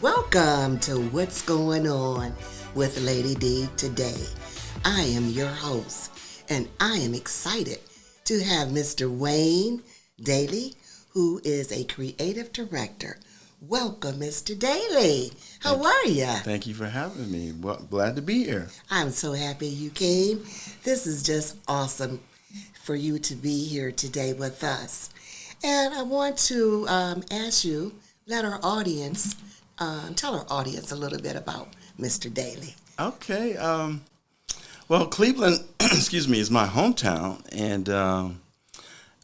Welcome to What's Going On with Lady D today. I am your host, and I am excited to have Mr. Wayne Daly, who is a creative director. Welcome, Mr. Daly. How are you? Thank you for having me. Well, glad to be here. I'm so happy you came. This is just awesome for you to be here today with us. And I want to ask you, let our audience, tell our audience a little bit about Mr. Daly. Okay. Well, Cleveland, excuse me, is my hometown. And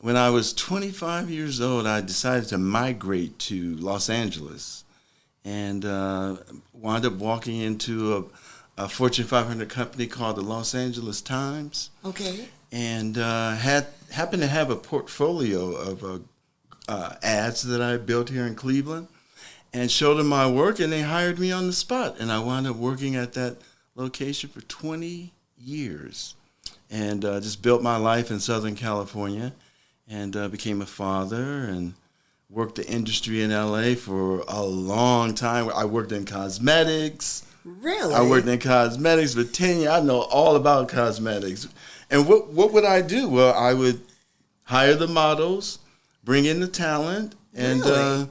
when I was 25 years old, I decided to migrate to Los Angeles and wound up walking into a Fortune 500 company called the Los Angeles Times. Okay. And happened to have a portfolio of ads that I built here in Cleveland and showed them my work, and they hired me on the spot. And I wound up working at that location for 20 years and just built my life in Southern California and became a father and worked the industry in LA for a long time. I worked in cosmetics. Really? I worked in cosmetics for 10 years. I know all about cosmetics. And what would I do? Well, I would hire the models, bring in the talent, and Really?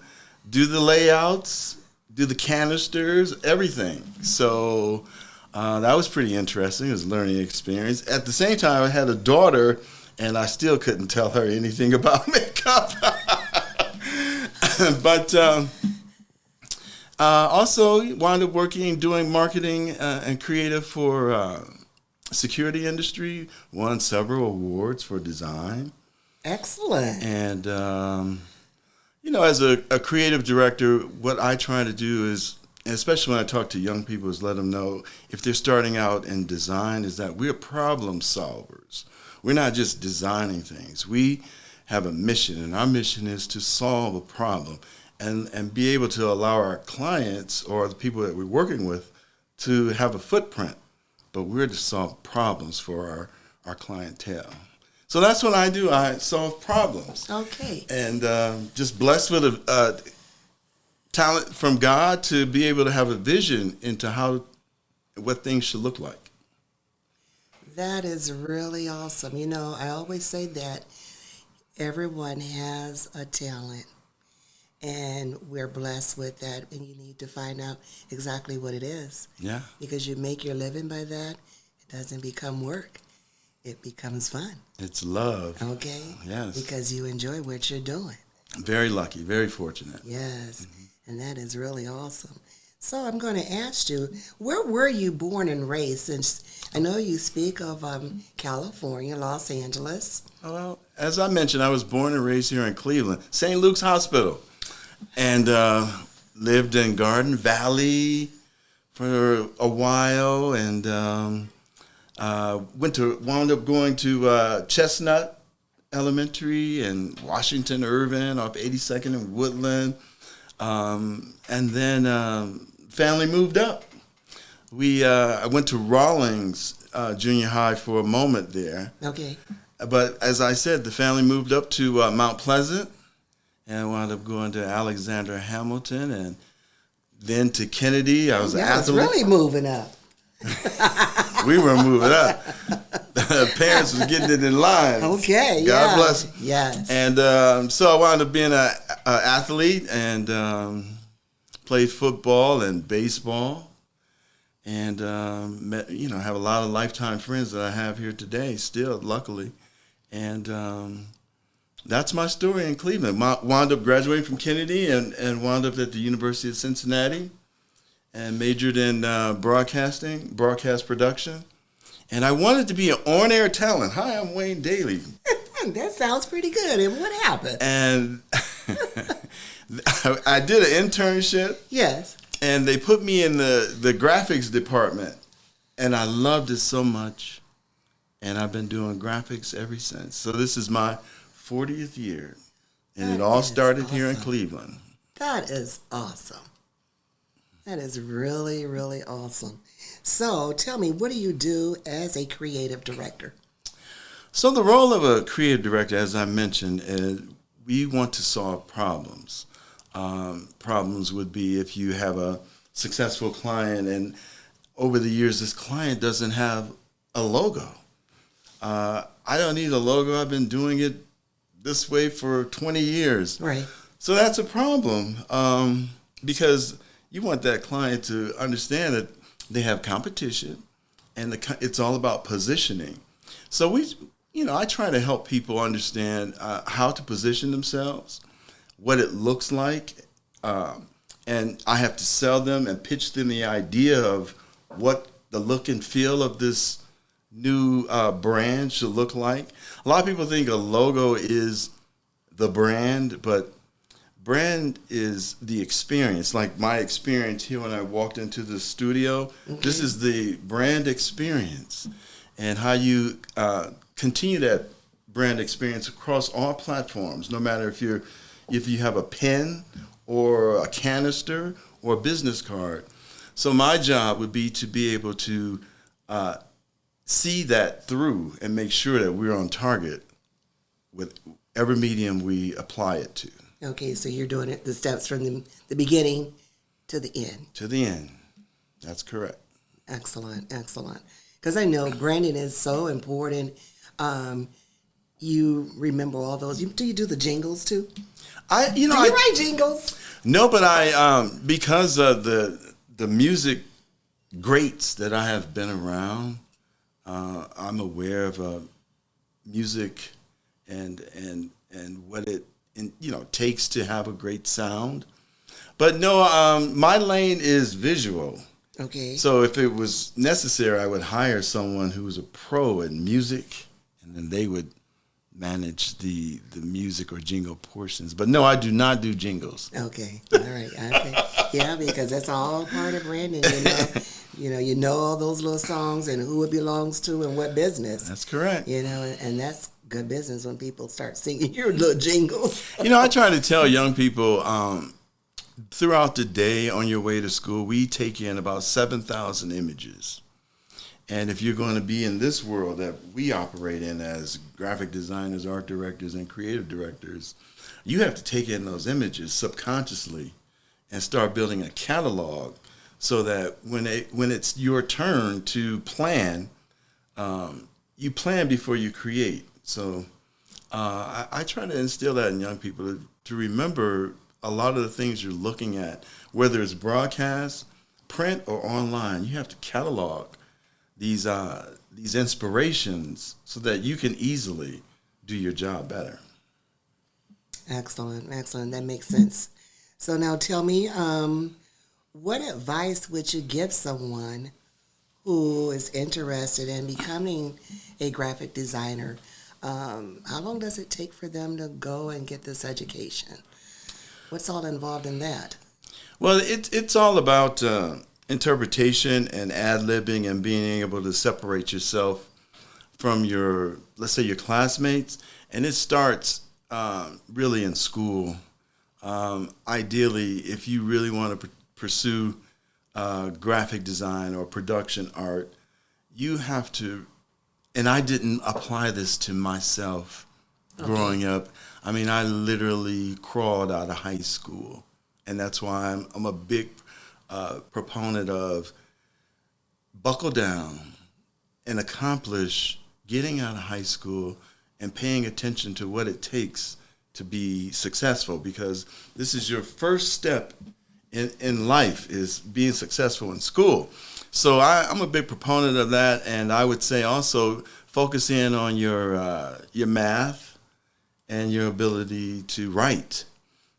do the layouts, do the canisters, everything. So that was pretty interesting. It was a learning experience. At the same time, I had a daughter, and I still couldn't tell her anything about makeup. But also wound up working, doing marketing and creative for security industry, won several awards for design. Excellent. And, as a creative director, what I try to do is, especially when I talk to young people, is let them know if they're starting out in design is that we're problem solvers. We're not just designing things. We have a mission, and our mission is to solve a problem and be able to allow our clients or the people that we're working with to have a footprint. But we're to solve problems for our clientele. So that's what I do. I solve problems. Okay. And just blessed with a talent from God to be able to have a vision into what things should look like. That is really awesome. You know, I always say that everyone has a talent, and we're blessed with that, and you need to find out exactly what it is. Yeah. Because you make your living by that, it doesn't become work. It becomes fun. It's love. Okay? Yes. Because you enjoy what you're doing. Very lucky, very fortunate. Yes. And that is really awesome. So I'm going to ask you, where were you born and raised? Since I know you speak of California, Los Angeles. Well, as I mentioned, I was born and raised here in Cleveland, St. Luke's Hospital, and lived in Garden Valley for a while, and wound up going to Chestnut Elementary and Washington Irving off 82nd and Woodland, and then family moved up. I went to Rawlings Junior High for a moment there. Okay. But as I said, the family moved up to Mount Pleasant and wound up going to Alexander Hamilton and then to Kennedy. I was an That was athlete. really moving up. We were moving up. Parents was getting it in line. Okay, God yeah. bless them. Yes. And so I wound up being an athlete and played football and baseball. And have a lot of lifetime friends that I have here today still, luckily. And that's my story in Cleveland. Wound up graduating from Kennedy and wound up at the University of Cincinnati and majored in broadcast production. And I wanted to be an on-air talent. Hi, I'm Wayne Daly. That sounds pretty good. And what happened? And I did an internship. Yes. And they put me in the graphics department, and I loved it so much, and I've been doing graphics ever since. So this is my 40th year, and That it all is started here in awesome. Cleveland. That is awesome. That is really, really awesome. So tell me, what do you do as a creative director? So the role of a creative director, as I mentioned, is we want to solve problems. Problems would be if you have a successful client and over the years this client doesn't have a logo. I don't need a logo. I've been doing it this way for 20 years. Right. So that's a problem because you want that client to understand that they have competition and it's all about positioning. So I try to help people understand how to position themselves, what it looks like, and I have to sell them and pitch them the idea of what the look and feel of this new brand should look like. A lot of people think a logo is the brand, but brand is the experience. Like my experience here when I walked into the studio, this is the brand experience, and how you continue that brand experience across all platforms, no matter if you have a pen or a canister or a business card. So my job would be to be able to see that through and make sure that we're on target with every medium we apply it to. Okay, so you're doing it the steps from the beginning to the end. To the end. That's correct. Excellent. Because I know branding is so important. You remember all those. Do you do the jingles too? I Do you write jingles? No, but I because of the music greats that I have been around, I'm aware of music and what it takes to have a great sound. But no, my lane is visual. Okay. So if it was necessary, I would hire someone who was a pro in music, and then they would manage the music or jingle portions. But no, I do not do jingles. Okay. All right. Okay. Yeah, because that's all part of branding. You know all those little songs and who it belongs to and what business. That's correct. And that's good business when people start singing your little jingles. I try to tell young people throughout the day on your way to school, we take in about 7,000 images. And if you're going to be in this world that we operate in as graphic designers, art directors, and creative directors, you have to take in those images subconsciously and start building a catalog so that when it's your turn to plan, you plan before you create. So I try to instill that in young people to remember a lot of the things you're looking at, whether it's broadcast, print, or online. You have to catalog these inspirations so that you can easily do your job better. Excellent. That makes sense. So now tell me, what advice would you give someone who is interested in becoming a graphic designer? How long does it take for them to go and get this education? What's all involved in that? Well, it's all about interpretation and ad-libbing and being able to separate yourself from let's say your classmates. And it starts really in school. Ideally, if you really want to pursue graphic design or production art, you have to, and I didn't apply this to myself growing up. I mean, I literally crawled out of high school. And that's why I'm a big proponent of buckle down and accomplish getting out of high school and paying attention to what it takes to be successful, because this is your first step in life, is being successful in school. So I'm a big proponent of that, and I would say also focus in on your math and your ability to write.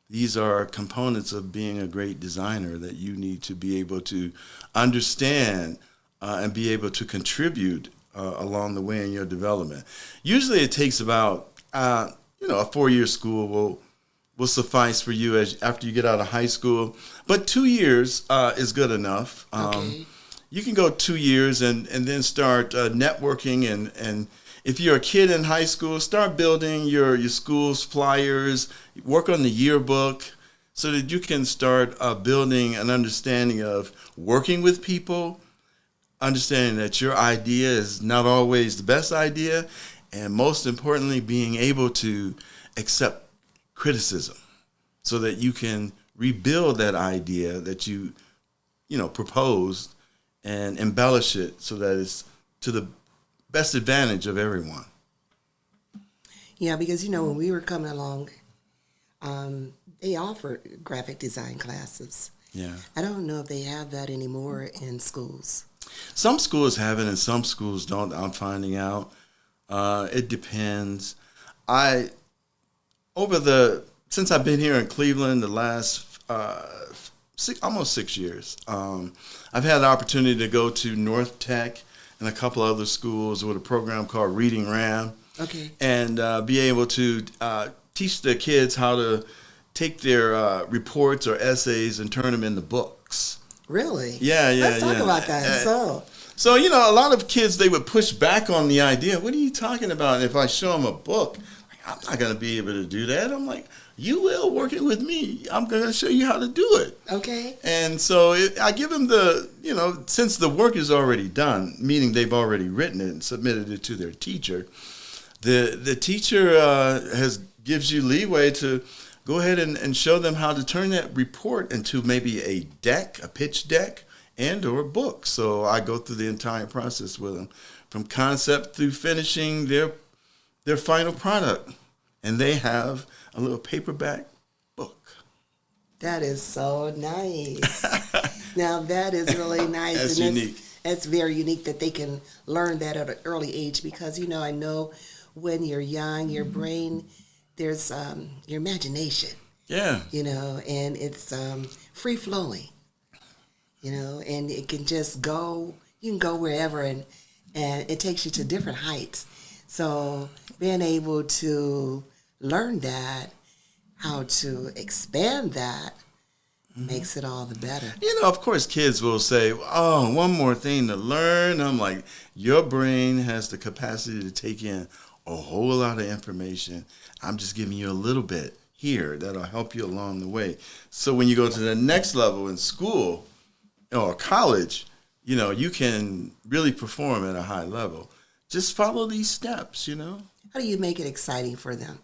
These are components of being a great designer that you need to be able to understand and be able to contribute along the way in your development. Usually it takes about, a 4-year school will suffice for you after you get out of high school. But 2 years is good enough. Okay. You can go 2 years and then start networking and if you're a kid in high school, start building your school's flyers, work on the yearbook so that you can start building an understanding of working with people, understanding that your idea is not always the best idea, and most importantly, being able to accept criticism so that you can rebuild that idea that you proposed and embellish it so that it's to the best advantage of everyone. Yeah, because when we were coming along, they offered graphic design classes. Yeah. I don't know if they have that anymore in schools. Some schools have it and some schools don't. I'm finding out. It depends. Since I've been here in Cleveland the last almost 6 years, I've had the opportunity to go to North Tech and a couple other schools with a program called Reading RAM. Okay. And be able to teach the kids how to take their reports or essays and turn them into books. Really? Yeah. Let's talk about that. So, a lot of kids, they would push back on the idea. What are you talking about? If I show them a book, I'm not going to be able to do that. I'm like, you will, working with me. I'm going to show you how to do it. Okay. And so I give them since the work is already done, meaning they've already written it and submitted it to their teacher, the teacher gives you leeway to go ahead and show them how to turn that report into maybe a pitch deck, and or a book. So I go through the entire process with them, from concept through finishing their final product. And they have a little paperback book. That is so nice. Now that is really nice. That's unique. That's very unique that they can learn that at an early age, because I know when you're young, your brain, there's your imagination. Yeah. And it's free flowing. And it can just go. You can go wherever, and it takes you to different heights. So being able to learn that, how to expand that, makes it all the better. Of course, kids will say, oh, one more thing to learn. I'm like, your brain has the capacity to take in a whole lot of information. I'm just giving you a little bit here that'll help you along the way. So when you go to the next level in school or college, you can really perform at a high level. Just follow these steps, How do you make it exciting for them?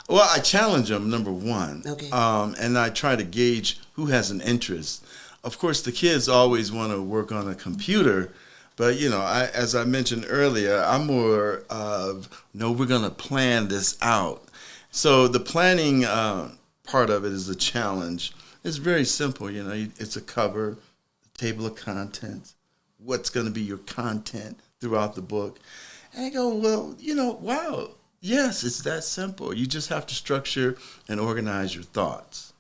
Well, I challenge them, number one. Okay. And I try to gauge who has an interest. Of course, the kids always want to work on a computer, but, as I mentioned earlier, I'm more of, no, we're going to plan this out. So the planning part of it is a challenge. It's very simple, it's a cover, a table of contents, what's going to be your content throughout the book. And I go, well, wow. Yes, it's that simple. You just have to structure and organize your thoughts,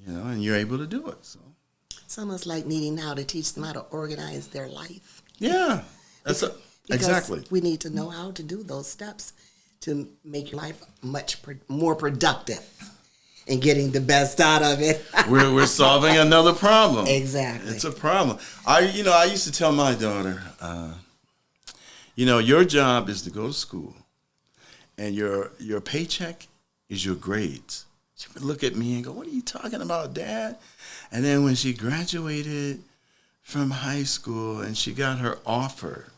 and you're able to do it. So it's almost like needing how to teach them how to organize their life. Yeah, exactly. We need to know how to do those steps to make your life much more productive and getting the best out of it. We're solving another problem. Exactly. It's a problem. I used to tell my daughter, your job is to go to school. And your paycheck is your grades. She would look at me and go, what are you talking about, Dad? And then when she graduated from high school and she got her offer,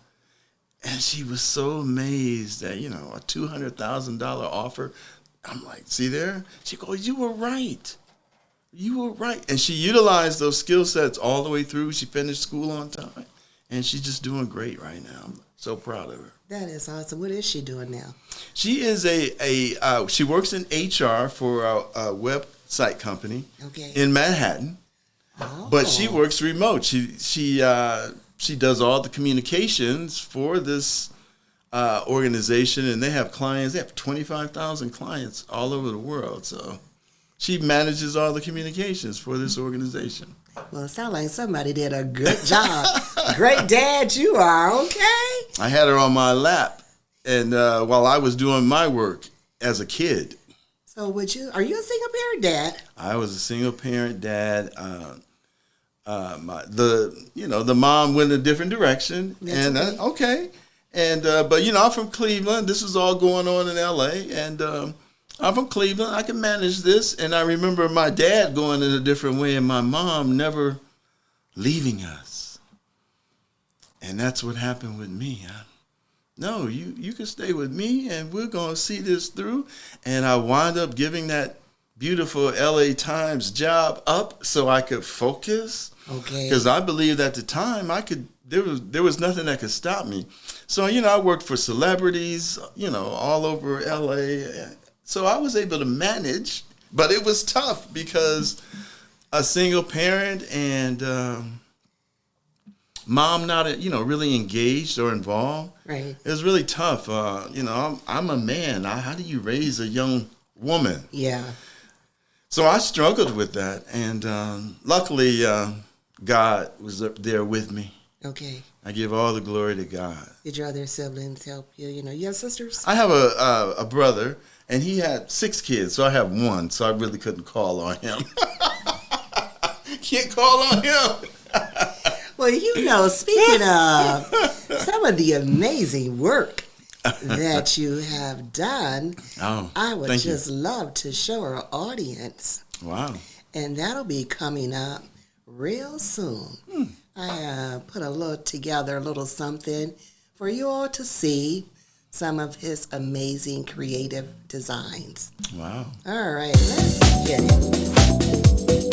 and she was so amazed that, a $200,000 offer. I'm like, see there? She goes, you were right. You were right. And she utilized those skill sets all the way through. She finished school on time. And she's just doing great right now. I'm so proud of her. That is awesome. What is she doing now? She is she works in HR for a website company in Manhattan, but she works remote. She does all the communications for this organization, and they have clients. They have 25,000 clients all over the world. So she manages all the communications for this organization. Well, it sounds like somebody did a good job. Great dad you are, okay? I had her on my lap, and while I was doing my work as a kid. So are you a single parent dad? I was a single parent dad. The mom went a different direction. That's okay. And but I'm from Cleveland. This is all going on in LA, and I'm from Cleveland. I can manage this. And I remember my dad going in a different way and my mom never leaving us. And that's what happened with me. No, you can stay with me and we're going to see this through. And I wound up giving that beautiful LA Times job up so I could focus. Okay. Because I believed at the time there was nothing that could stop me. So, I worked for celebrities, all over LA. So I was able to manage, but it was tough because a single parent and mom not, really engaged or involved. Right. It was really tough. I'm a man. How do you raise a young woman? Yeah. So I struggled with that. And luckily, God was up there with me. Okay. I give all the glory to God. Did your other siblings help you? You have sisters? I have a brother, and he had 6 kids, so I have 1, so I really couldn't call on him. Can't call on him. Well, speaking of some of the amazing work that you have done, I would just love to show our audience. Wow. And that'll be coming up real soon. I put together a little something for you all to see some of his amazing creative designs. Wow. All right, let's get it.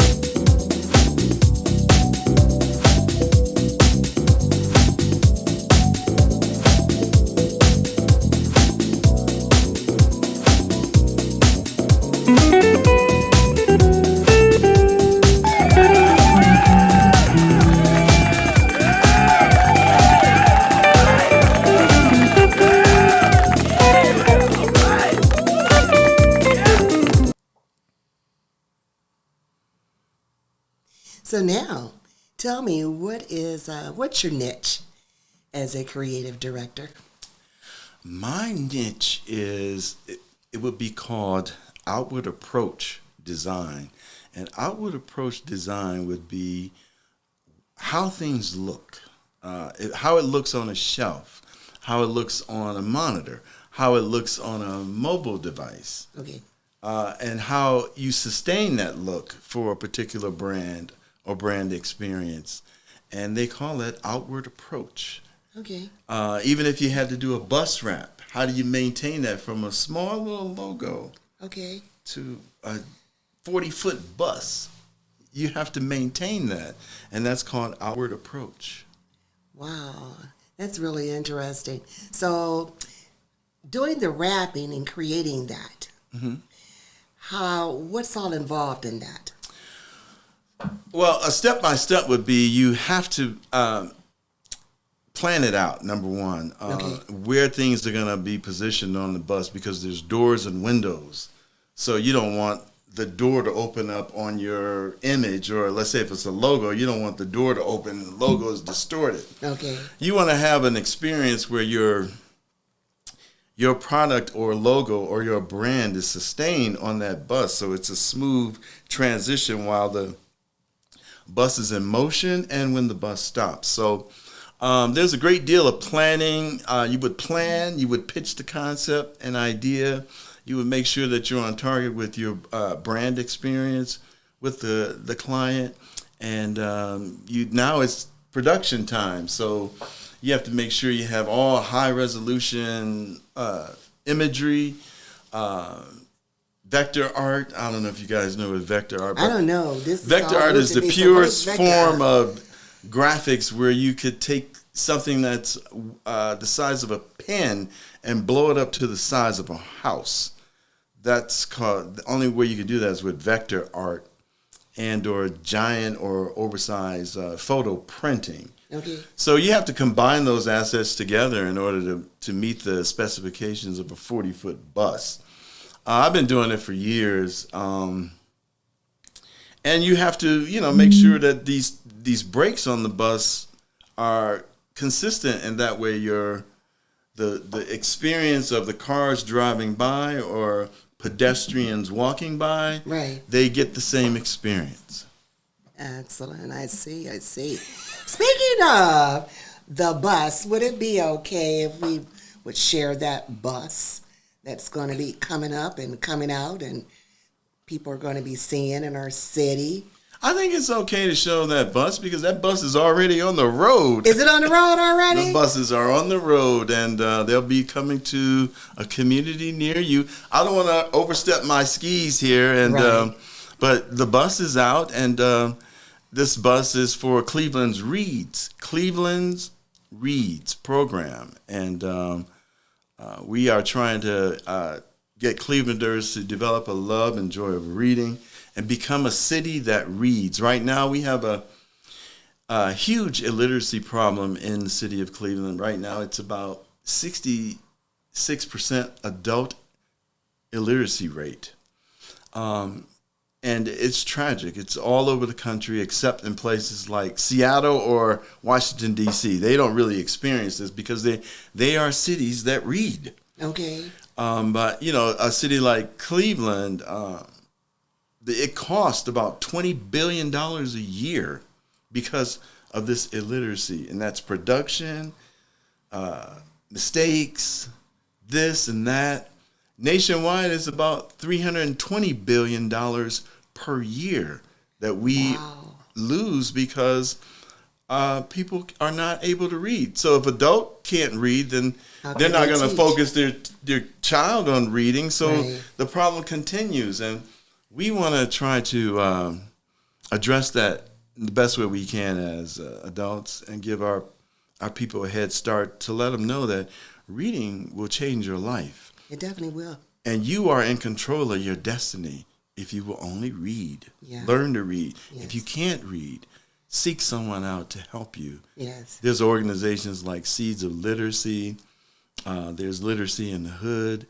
So now, tell me, what's your niche as a creative director? My niche it would be called outward approach design. And outward approach design would be how things look, how it looks on a shelf, how it looks on a monitor, how it looks on a mobile device, Okay. and how you sustain that look for a particular brand or brand experience. And they call that outward approach. Okay. Even if you had to do a bus wrap, how do you maintain that from a small little logo Okay. to a 40-foot bus? You have to maintain that, and that's called outward approach. Wow, that's really interesting. So, doing the wrapping and creating that, what's all involved in that? Well, a step-by-step would be you have to plan it out, number one, where things are going to be positioned on the bus, because there's doors and windows. So you don't want the door to open up on your image, or let's say if it's a logo, you don't want the door to open and the logo is distorted. Okay. You want to have an experience where your product or logo or your brand is sustained on that bus, so it's a smooth transition while the bus is in motion and when the bus stops. So there's a great deal of planning. You would plan, you would pitch the concept, an idea. You would make sure that you're on target with your brand experience with the client. And now it's production time. So you have to make sure you have all high resolution imagery, vector art. I don't know if you guys know what vector art. I don't know. Vector art is the purest form of graphics, where you could take something that's the size of a pen and blow it up to the size of a house. That's called, the only way you can do that is with vector art and or giant or oversized photo printing. Okay. So you have to combine those assets together in order to meet the specifications of a 40-foot bus. I've been doing it for years. And you have to, make sure that these brakes on the bus are consistent, and that way the experience of the cars driving by or pedestrians walking by, right, they get the same experience. Excellent. I see. Speaking of the bus, would it be okay if we would share that bus that's going to be coming up and coming out and people are going to be seeing in our city? I think it's okay to show that bus because that bus is already on the road. Is it on the road already? The buses are on the road, and they'll be coming to a community near you. I don't want to overstep my skis here, and Right. but the bus is out, and this bus is for Cleveland's Reads program, and we are trying to get Clevelanders to develop a love and joy of reading and become a city that reads. Right now, we have a huge illiteracy problem in the city of Cleveland. Right now, it's about 66% adult illiteracy rate. And it's tragic. It's all over the country except in places like Seattle or Washington, D.C. They don't really experience this because they are cities that read. Okay. But, a city like Cleveland, it costs about $20 billion a year because of this illiteracy. And that's production, mistakes, this and that. Nationwide, it's about $320 billion per year that we lose because people are not able to read. So if adult can't read, then they're not going to focus their child on reading. So the problem continues. And we want to try to address that the best way we can as adults and give our people a head start to let them know that reading will change your life. It definitely will. And you are in control of your destiny if you will only read. Yeah. Learn to read. Yes. If you can't read, seek someone out to help you. Yes. There's organizations like Seeds of Literacy. There's Literacy in the Hood.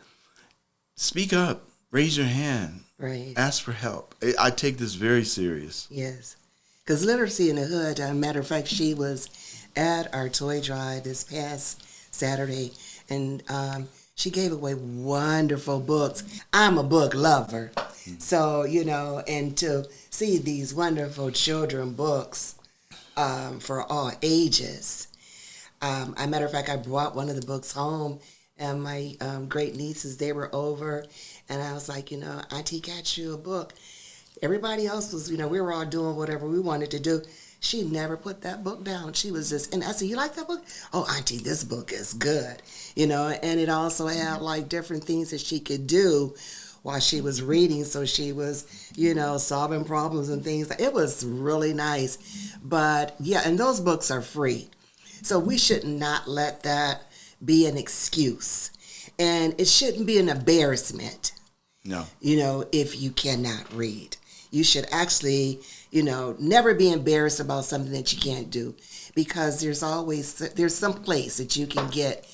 Speak up. Raise your hand. Right. Ask for help. I take this very serious. Yes. Because Literacy in the Hood, matter of fact, she was at our toy drive this past Saturday, and she gave away wonderful books. I'm a book lover. So, and to see these wonderful children books for all ages. A matter of fact, I brought one of the books home, and my great nieces, they were over, and I was like, Auntie got you a book. Everybody else was, we were all doing whatever we wanted to do. She never put that book down. She was just, and I said, you like that book? Oh, Auntie, this book is good. And it also had like different things that she could do while she was reading. So she was, solving problems and things. It was really nice. But yeah, and those books are free. So we should not let that be an excuse. And it shouldn't be an embarrassment. No. If you cannot read. You should actually, never be embarrassed about something that you can't do, because there's some place that you can get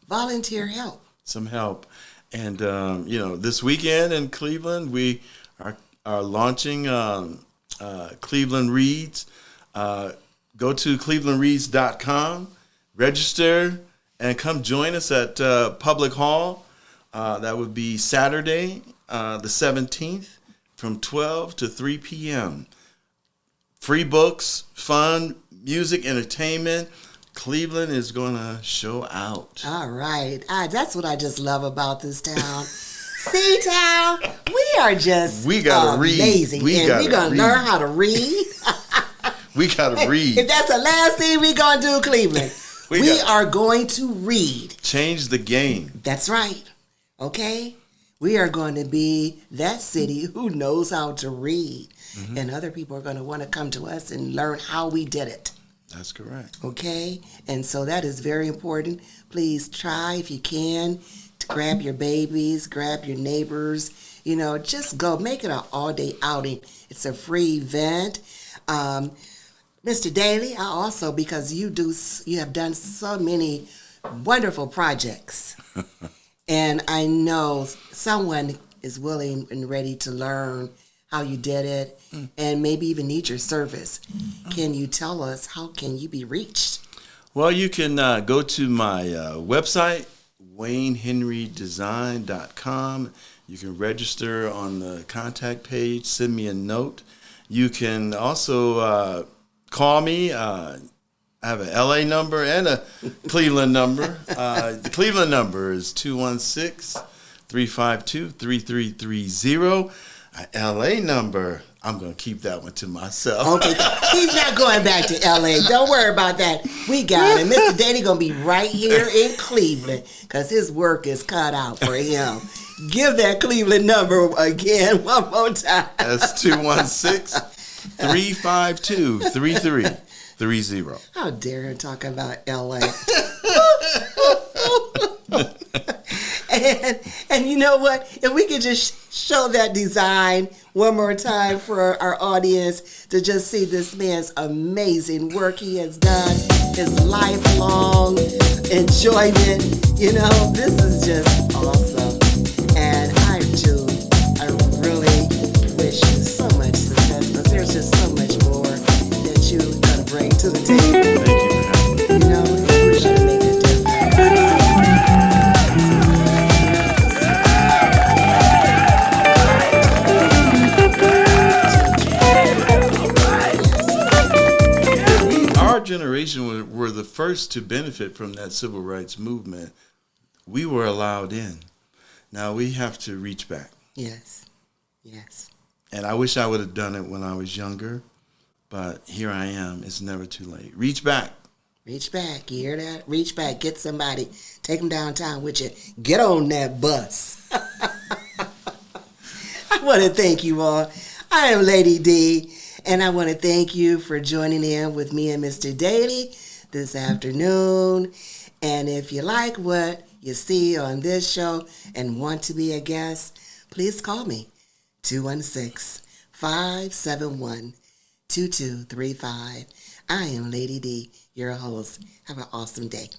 volunteer help. Some help. And, this weekend in Cleveland, we are launching Cleveland Reads. Go to clevelandreads.com, register, and come join us at Public Hall. That would be Saturday, the 17th, from 12 to 3 p.m. Free books, fun, music, entertainment. Cleveland is going to show out. All right. That's what I just love about this town. See, town, we are just gotta amazing. Read. We're going to learn how to read. We got to read. If that's the last thing we're going to do, Cleveland, we are going to read. Change the game. That's right. Okay? We are going to be that city who knows how to read. Mm-hmm. And other people are going to want to come to us and learn how we did it. That's correct. Okay? And so that is very important. Please try, if you can, to grab your babies, grab your neighbors. Just go. Make it an all-day outing. It's a free event. Mr. Daly, I also, because you have done so many wonderful projects. And I know someone is willing and ready to learn how you did it and maybe even need your service. Can you tell us, how can you be reached? Well, you can go to my website, WayneHenryDesign.com. You can register on the contact page, send me a note. You can also call me. I have an LA number and a Cleveland number. The Cleveland number is 216-352-3330. LA number, I'm going to keep that one to myself. Okay, he's not going back to L.A. Don't worry about that. We got him. Mr. Daly going to be right here in Cleveland because his work is cut out for him. Give that Cleveland number again one more time. That's 216-352-3330. How dare him talk about L.A. And you know what? If we could just show that design one more time for our audience to just see this man's amazing work he has done, his lifelong enjoyment. You know, this is just awesome. And I really wish you so much success because there's just so much more that you're going to bring to the table. Thank you for having me. You know, we're going to make a difference. Our generation were the first to benefit from that civil rights movement. We were allowed in. Now we have to reach back. Yes. Yes. And I wish I would have done it when I was younger, but here I am. It's never too late. Reach back. Reach back. You hear that? Reach back. Get somebody. Take them downtown with you. Get on that bus. I want to thank you all. I am Lady D, and I want to thank you for joining in with me and Mr. Daly this afternoon. And if you like what you see on this show and want to be a guest, please call me, 216-571-2235. I am Lady D, your host. Have an awesome day.